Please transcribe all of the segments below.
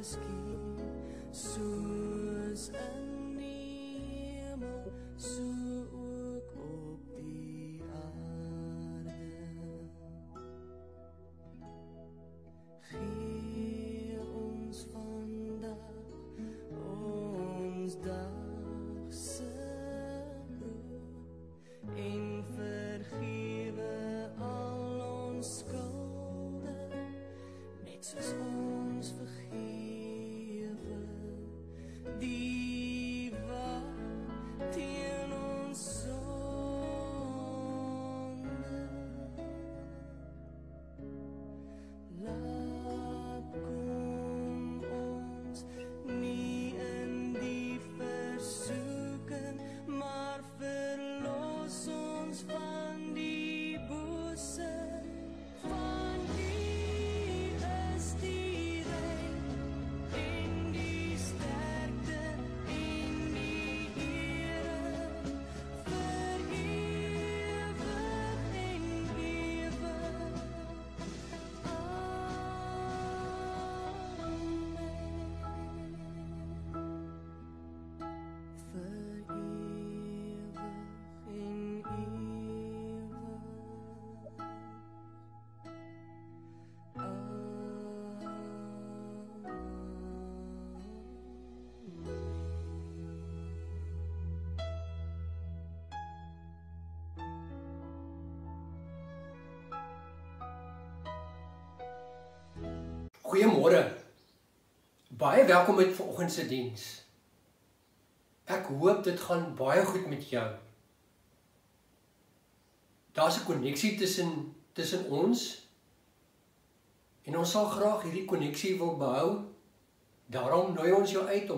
miskien soos in die hemel, so ook op die aarde. Gee ons vandag ons dagse brood en vergewe al ons skulde, net soos ons vergewe die wat teen ons sonde. Laat kom ons nie in die versoeking, maar verlos ons van die bose. Van die is die reën en die sterkte en die ere vir ewig en ewig. Goeiemôre. Baie welkom by vanoggend se diens. Ek hoop dit gaan baie goed met jou. Daar's 'n koneksie tussen ons en ons sal graag hierdie koneksie wil behou. Daarom nooi ons jou uit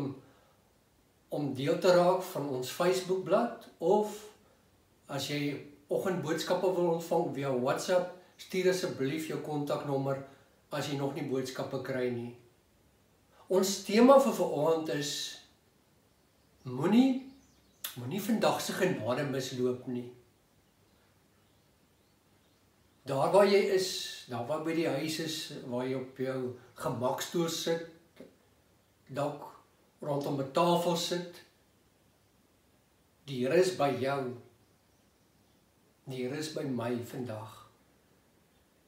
om deel te raak van ons Facebookblad, of as jy oggendboodskappe wil ontvang via WhatsApp, stuur asseblief jou kontaknommer as jy nog nie boodskappe kry nie. Ons tema vir vanoggend is moenie vandag se genade misloop nie. Daar waar jy is, daar waar by die huis is, waar jy op jou gemakstoel sit, dalk rondom 'n tafel sit, die Here is by jou. Die Here is by my vandag.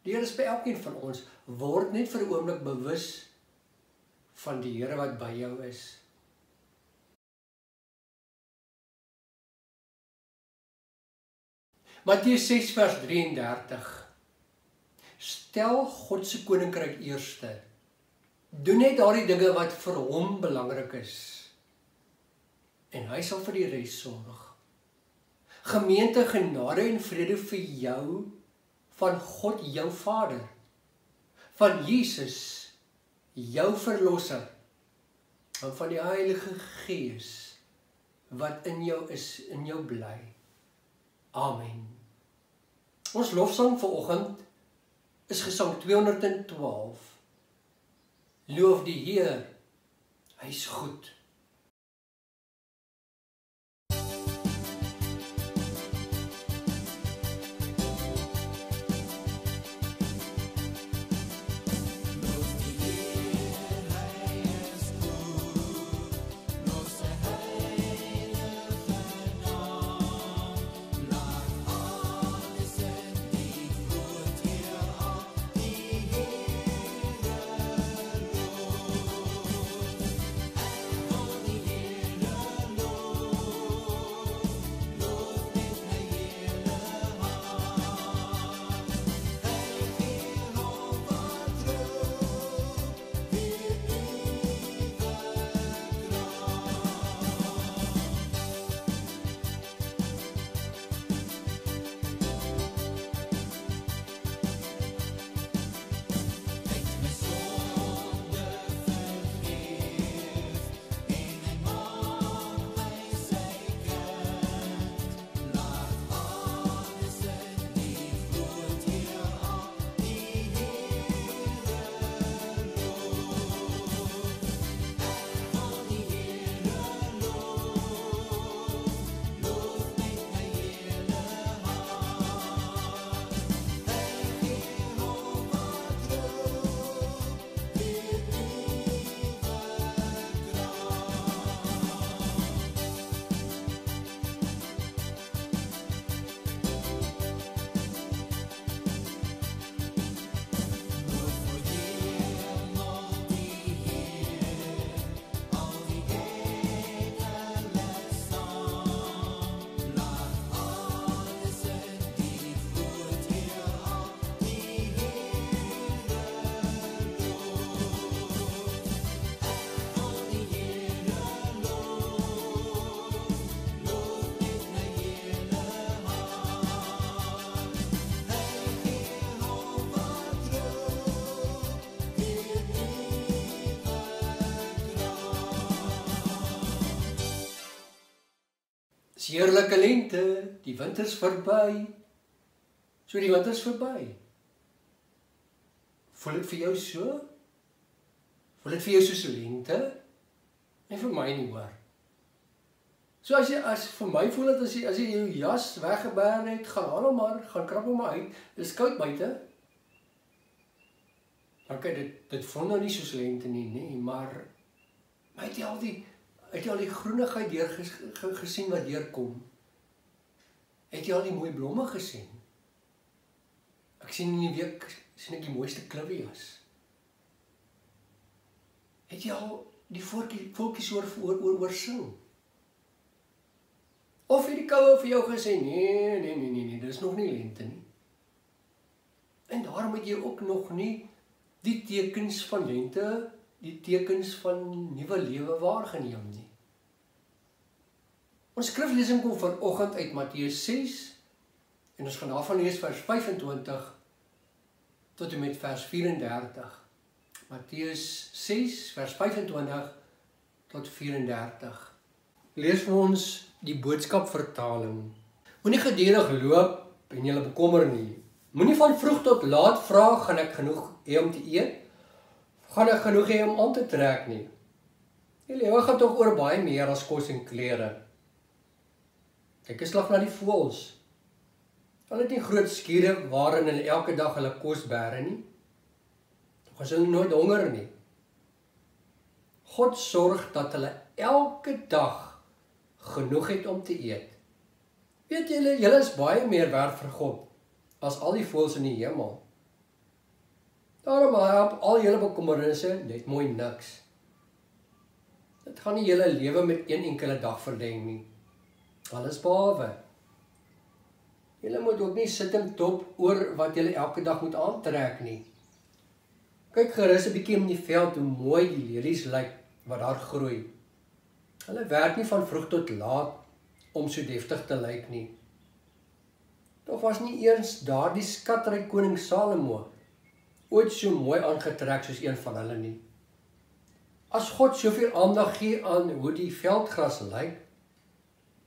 Die Here is by elkeen van ons. Word net vir 'n oomblik bewus van die Here wat by jou is. Matteus 6 vers 33. Stel God se koninkryk eerste. Doen net daardie dinge wat vir hom belangrik is. En hy sal vir die res sorg. Gemeente, genade en vrede vir jou van God jou Vader, van Jesus jou verlosser, en van die Heilige Gees wat in jou is, in jou bly. Amen. Ons lofsang vanoggend is Gesang 212. Loof die Heer, hy's goed. Dis heerlike lente, die winter is verby. So die winter is verby. Voel dit vir jou so? Voel dit vir jou soos lente? Nee, vir my nie hoor. So as vir my voel dit as jy jou jas weggeberg het, gaan haal hom maar, gaan krap hom maar uit. Dis koud buite. Okay, dit voel nou nie soos lente nie, maar het jy al die groenigheid gesien wat deurkom? Het jy al die mooi blomme gesien? Ek sien in die week sien ek die mooiste klippies. Het jy al die voeltjies oor sing? Of het die koue vir jou gesê, nee, dit is nog nie lente nie. En daarom het jy ook nog nie die tekens van lente, die tekens van nuwe lewe waargeneem nie. Ons skriflesing kom vanoggend uit Matteus 6, en ons gaan daarvan lees vers 25 tot en met vers 34. Matteus 6, vers 25 tot 34. Lees vir ons die boodskapvertaling. Moenie gedurig loop en julle bekommer nie. Moenie van vroeg tot laat vra, gaan ek genoeg hê om te eet? Gaan ek genoeg hê om aan te trek nie? Die lewe gaan tog oor baie meer as kos en klere. Kyk eens slag na die voëls. Hulle het nie groot skure waarin hulle elke dag hulle kos bære nie. Tog is hulle nooit honger nie. God sorg dat hulle elke dag genoeg het om te eet. Weet julle, julle is baie meer werd vir God as al die voëls in die hemel. Daarom help al julle bekommernisse net mooi niks. Dit gaan nie julle lewe met een enkele dag verleng nie. Alles behalwe. Julle moet ook nie sit en top oor wat julle elke dag moet aantrek nie. Kyk gerus 'n bietjie in die veld hoe mooi die lelies lyk wat daar groei. Hulle werk nie van vroeg tot laat om so deftig te lyk nie. Tog was nie eers daardie skatryk koning Salomo ooit so mooi aangetrek soos een van hulle nie. As God soveel aandag gee aan hoe die veldgras lyk,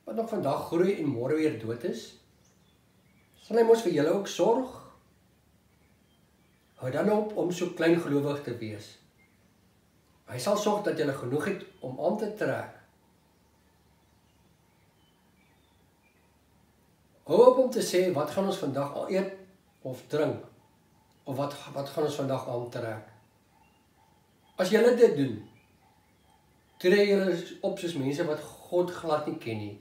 wat nog vandag groei en môre weer dood is, sal hy mos vir julle ook sorg? Hou dan op om so kleingelowig te wees. Hy sal sorg dat julle genoeg het om aan te trek. Hou op om te sê, wat gaan ons vandag al eet of drink? Of wat gaan ons vandag aantrek? As julle dit doen, tree julle op soos mense wat God glad nie ken nie.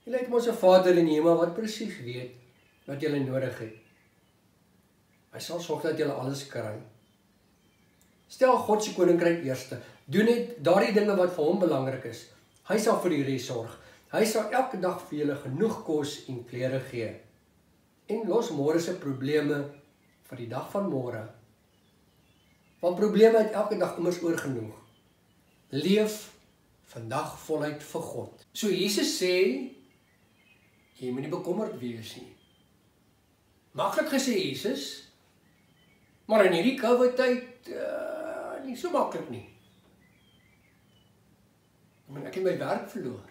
Julle het mos 'n Vader in die hemel wat presies weet wat julle nodig het. Hy sal sorg dat julle alles kry. Stel God se koninkryk eerste. Doen net daardie dinge wat vir hom belangrik is. Hy sal vir die res sorg. Hy sal elke dag vir julle genoeg kos en klere gee. En los môre se probleme vir die dag van môre. Want probleme het elke dag immers oorgenoeg. Leef vandag voluit vir God. So Jesus sê, jy moet nie bekommerd wees nie. Maklik gesê Jesus, maar in hierdie COVID tyd nie so maklik nie. Ek het my werk verloor.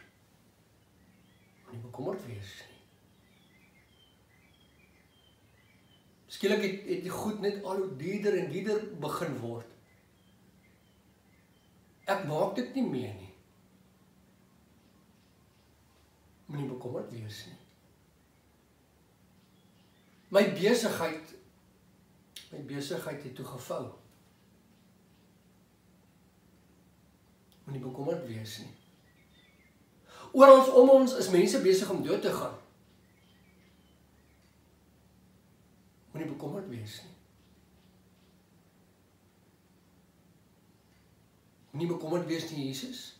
Nie bekommerd wees nie. Skielik het die goed net al hoe duurder en duurder begin word. Ek maak dit nie meer nie. Moenie bekommerd wees nie. My besigheid het toe gevou. Moenie bekommerd wees nie. Oral om ons is mense besig om dood te gaan. Moenie bekommerd wees nie. Moenie bekommerd wees nie, Jesus.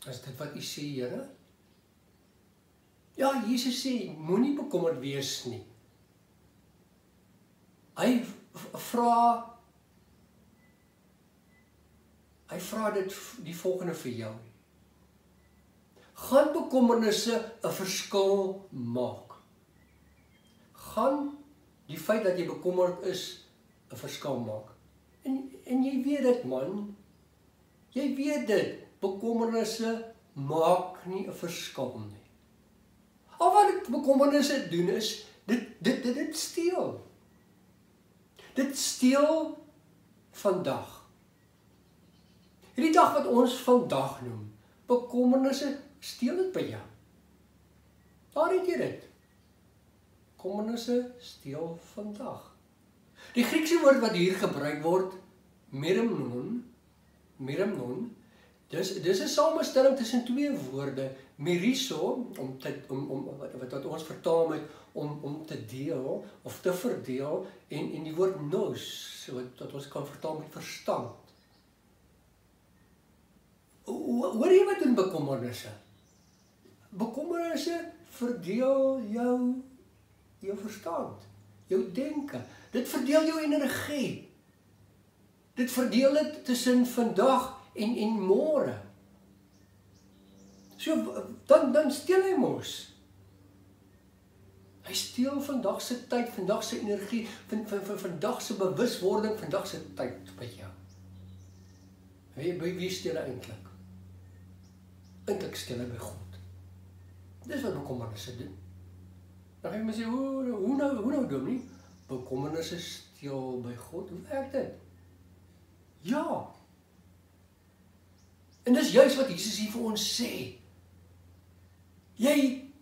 Is dit wat U sê, Here? Ja, Jesus sê, moenie bekommerd wees nie. Hy vra dit die volgende vir jou. Gaan bekommernisse 'n verskil maak? Gaan die feit dat jy bekommerd is 'n verskil maak? En jy weet dit, man. Jy weet dit. Bekommernisse maak nie 'n verskil nie. Al wat bekommernisse doen is, dit steel. Dit steel vandag. Hierdie dag wat ons vandag noem, bekommernisse, steel dit by jou. Daar het jy dit. Bekommernisse steel vandag. Die Griekse woord wat hier gebruik word, meremnon, dis 'n samestelling tussen twee woorde, meriso, wat ons vertaal met om te deel of te verdeel, en die woord nous, wat ons kan vertaal met verstand. Hoor jy wat doen bekommernisse? Bekommernisse verdeel jou verstand, jou denke. Dit verdeel jou energie. Dit verdeel dit tussen vandag en môre. So dan steel hy mos. Hy steel vandag se tyd, vandag se energie, vandag se bewuswording, vandag se tyd by jou. Wie steel hy eintlik? Eintlik steel hy by God. Dis wat bekommernisse doen. Dan gaan jy sê, hoe nou dominee? Bekommernisse steel by God. Hoe werk dit? Ja. En dis juist wat Jesus hier vir ons sê. Jy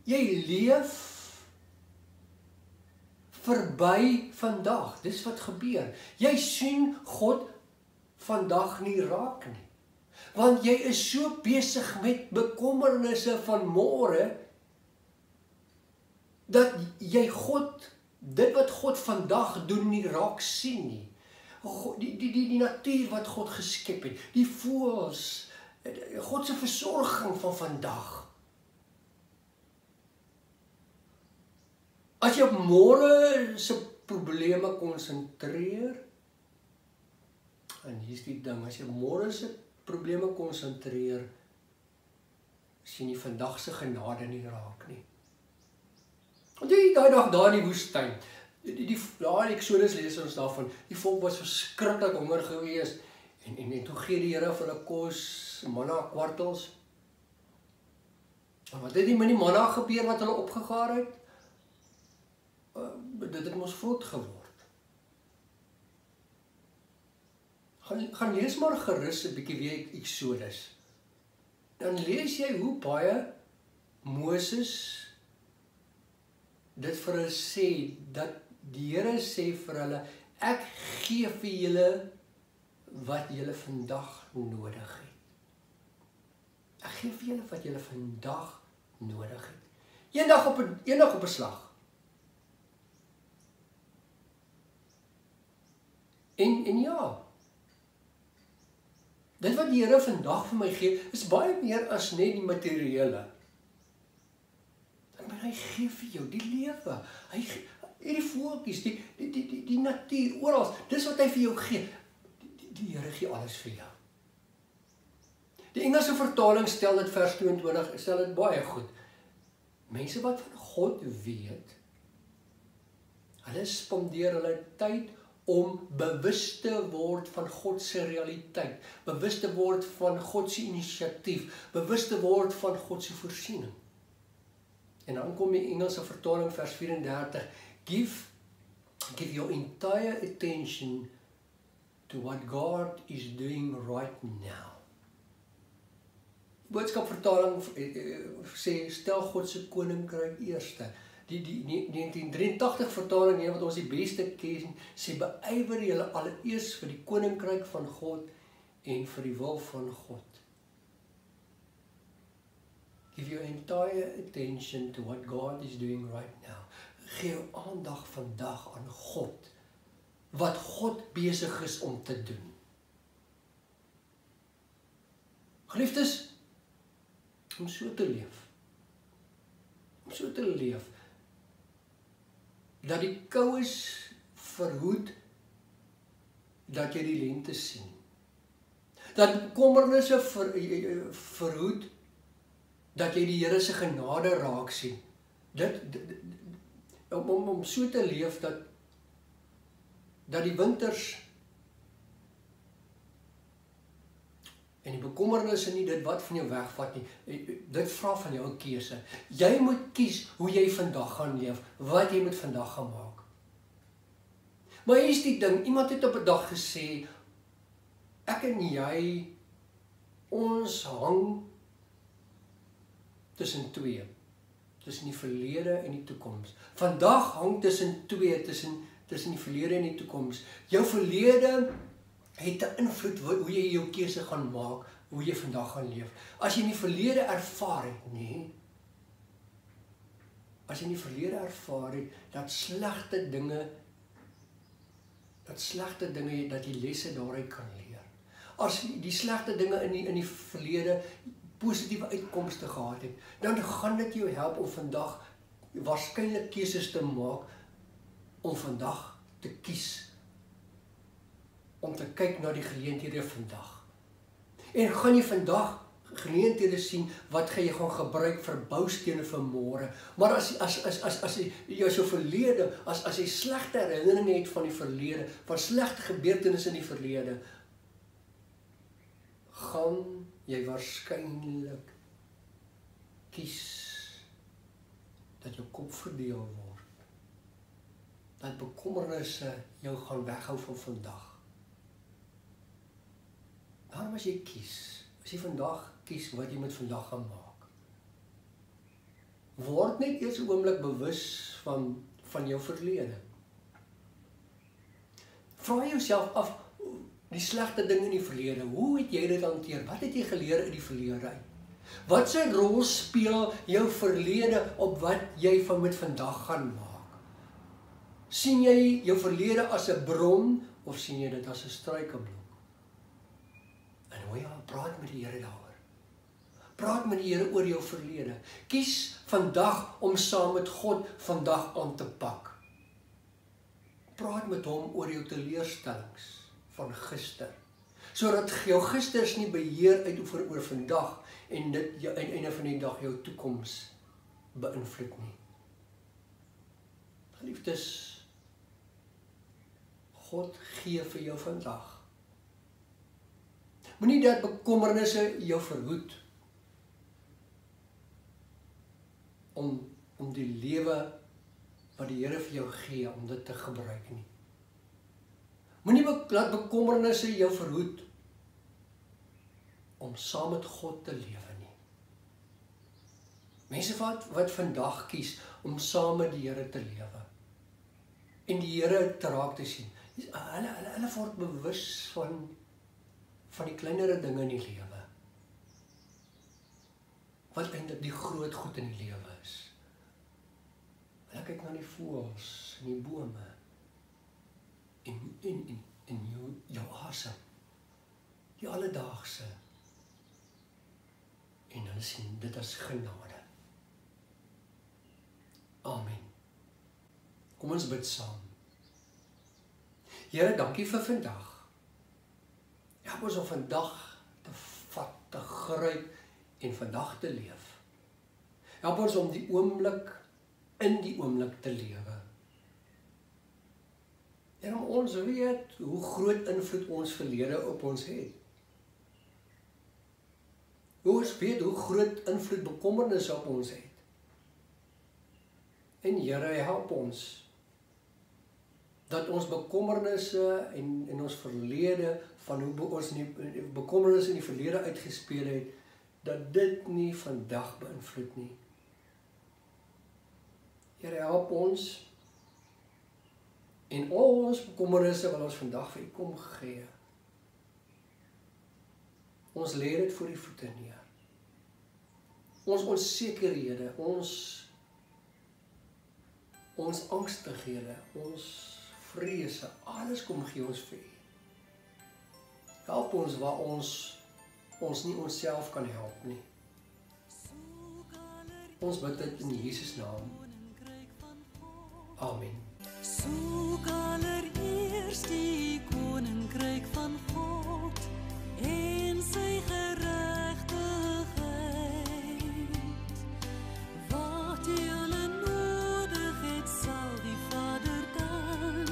leef verby vandag. Dis wat gebeur. Jy sien God vandag nie raak nie. Want jy is so besig met bekommernisse van môre, dat jy dit wat God vandag doen nie raak sien nie. Die natuur wat God geskep het, die voëls, God se versorging van vandag. As jy op môre se probleme konsentreer, en hier's die ding, as jy op môre se probleme konsentreer, sien jy vandag se genade nie raak nie. Want daai dag daar in die woestyn, die Exodus lees ons daarvan, die volk was verskriklik honger gewees, en toe gee die Here vir hulle kos, manna kwartels. En wat het met die manna gebeur wat hulle opgegaar het? Dit het mos vrot geword. Gaan lees maar gerus 'n bietjie weer Exodus. Dan lees jy hoe baie Moses dit vir hulle sê, dat die Here sê vir hulle, ek gee vir julle wat julle vandag nodig het. Ek gee vir julle wat julle vandag nodig het. Eendag op 'n slag. En ja, dit wat die Here vandag vir my gee, is baie meer as net die materiële. Hy gee vir jou die lewe. Hy gee hierdie voeltjies, die natuur, oral. Dis wat hy vir jou gee. Die Here gee alles vir jou. Die Engelse vertaling stel dit vers 22, stel dit baie goed. Mense wat van God weet, hulle spandeer hulle tyd om bewus te word van God se realiteit, bewus te word van God se inisiatief, bewus te word van God se voorsiening. En dan kom die Engelse vertaling vers 34, give your entire attention to what God is doing right now. Die boodskapvertaling sê, stel God se koninkryk eerste. Die 1983 vertaling, wat ons die beste ken, sê, beywer julle allereers vir die koninkryk van God en vir die wil van God. Give your entire attention to what God is doing right now. Gee jou aandag vandag aan God, wat God besig is om te doen. Geliefdes, om so te leef, dat die koues verhoed, dat jy die lente sien, dat bekommernisse verhoed, dat jy die Here se genade raak sien. Om so te leef dat die winters En die bekommernis is nie dit wat van jou wegvat nie. Dit vra van jou 'n keuse. Jy moet kies hoe jy vandag gaan leef, wat jy met vandag gaan maak. Maar hier is die ding, iemand het op 'n dag gesê, ek en jy, ons hang tussen twee. Tussen die verlede en die toekoms. Vandag hang tussen twee, tussen die verlede en die toekoms. Jou verlede het 'n invloed hoe jy jou keuse gaan maak, hoe jy vandag gaan leef. As jy in die verlede ervaar het, nee. As jy in die verlede ervaar het dat slegte dinge, dat jy lesse daaruit kan leer. As die slegte dinge in die verlede positiewe uitkomste gehad het, dan gaan dit jou help om vandag waarskynlik keuses te maak om vandag te kies. Om te kyk na die geleenthede vandag. En gaan jy vandag geleenthede sien wat jy gaan gebruik vir boustene vir môre. Maar as jy jou verlede, as jy slegte herinneringe het van die verlede, van slegte gebeurtenisse in die verlede, gaan jy waarskynlik kies dat jou kop verdeel word. Dat bekommernisse jou gaan weghou van vandag. Daarom as jy kies, as jy vandag kies wat jy met vandag gaan maak, word net eers 'n oomblik bewus van jou verlede. Vra jouself af, die slegte dinge in die verlede, hoe het jy dit hanteer? Wat het jy geleer uit die verlede uit? Wat se rol speel jou verlede op wat jy van met vandag gaan maak? Sien jy jou verlede as 'n bron of sien jy dit as 'n struikelblok? En hoe ja, praat met die Here daaroor. Praat met die Here oor jou verlede. Kies vandag om saam met God vandag aan te pak. Praat met hom oor jou teleurstellings van gister, sodat jou gisters nie beheer uitoefen oor vandag en dit jou aan die einde van die dag jou toekoms beïnvloed nie. Geliefdes, God gee vir jou vandag. Moenie dat bekommernisse jou verhoed om die lewe wat die Here vir jou gee, om dit te gebruik nie. Moenie laat bekommernisse jou verhoed om saam met God te lewe nie. Mense wat vandag kies om saam met die Here te lewe en die Here te raak te sien, hulle word bewus van die kleinere dinge in die lewe, wat eintlik die groot goed in die lewe is. Hulle kyk na die voëls en die bome en jou asem, die alledaagse, en hulle sien dit as genade. Amen. Kom ons bid saam. Here, dankie vir vandag. Help ons om vandag te vat, te gryp en vandag te leef. Help ons om in die oomblik te lewe. En om ons weet hoe groot invloed ons verlede op ons het. Ons weet hoe groot invloed bekommernisse op ons het. En Here, help ons dat ons bekommernisse en ons verlede, van hoe ons bekommernisse in die verlede uitgespeel het, dat dit nie vandag beïnvloed nie. Here, help ons en ons bekommernisse wat ons vandag vir U kom gee. Ons lê dit voor die voete neer. Ons onsekerhede, ons angstighede, ons vrese, alles kom gee ons vir U. Help ons waar ons nie onsself kan help nie. Ons bid dit in Jesus naam. Amen. Soek allereers die koninkryk van God en sy geregtigheid. Wat julle nodig het, sal die Vader dan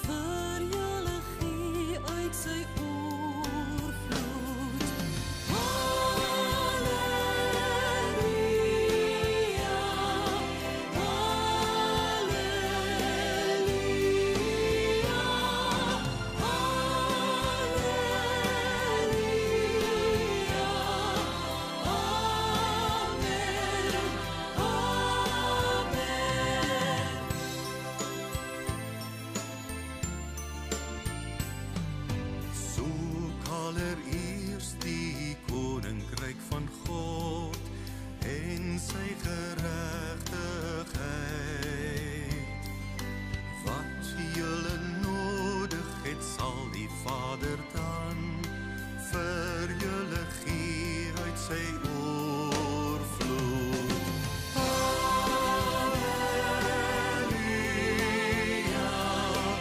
vir julle gee uit sy oorvloed. allereers die koninkryk van God en sy geregtigheid. Wat julle nodig het, sal die Vader dan vir julle gee uit sy oorvloed. Halleluja, halleluja, halleluja,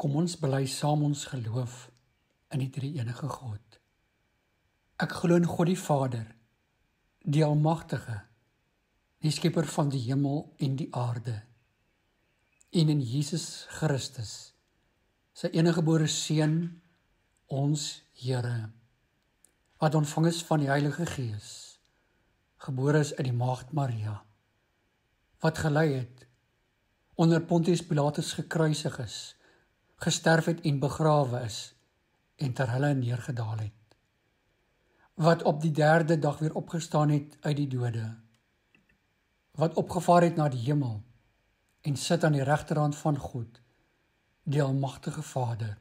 Kom ons bely saam ons geloof in die drie-enige God. Ek glo in God die Vader, die Almagtige, die Skepper van die hemel en die aarde, en in Jesus Christus, sy eniggebore Seun, ons Here, wat ontvang is van die Heilige Gees, gebore is uit die Maagd Maria, wat gelei het, onder Pontius Pilatus gekruisig is, gesterf het en begrawe is, en ter hulle neergedaal het, wat op die 3de dag weer opgestaan het uit die dode, wat opgevaar het na die hemel, en sit aan die regterhand van God, die Almagtige Vader,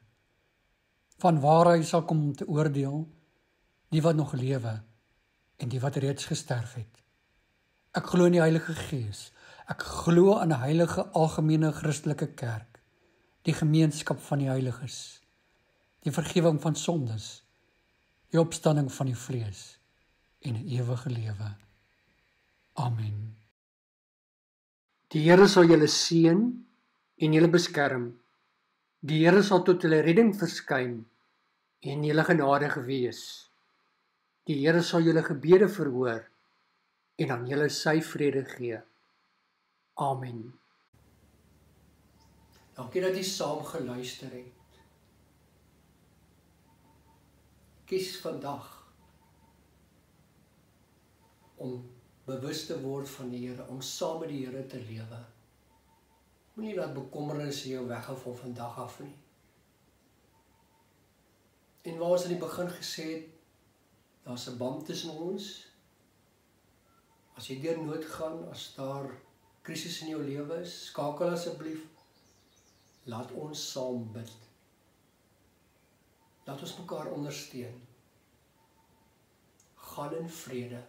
van waar hy sal kom om te oordeel, die wat nog lewe, en die wat reeds gesterf het. Ek glo in die Heilige Gees, ek glo in 'n heilige algemene Christelike kerk, die gemeenskap van die heiliges, die vergifnis van sondes, die opstanding van die vlees en 'n ewige lewe. Amen. Die Here sal julle seën en julle beskerm. Die Here sal tot julle redding verskyn en julle genadig wees. Die Here sal julle gebede verhoor en aan julle sy vrede gee. Amen. Dankie dat jy saam geluister het. Kies vandag om bewus te word van die Here, om saam met die Here te lewe. Moenie laat bekommernisse jou weghou van vandag af nie. En waar ons aan die begin gesê het, daar's 'n band tussen ons. As jy deur nood gaan, as daar krisis in jou lewe is, skakel asseblief. Laat ons saam bid. Laat ons mekaar ondersteun. Gaan in vrede.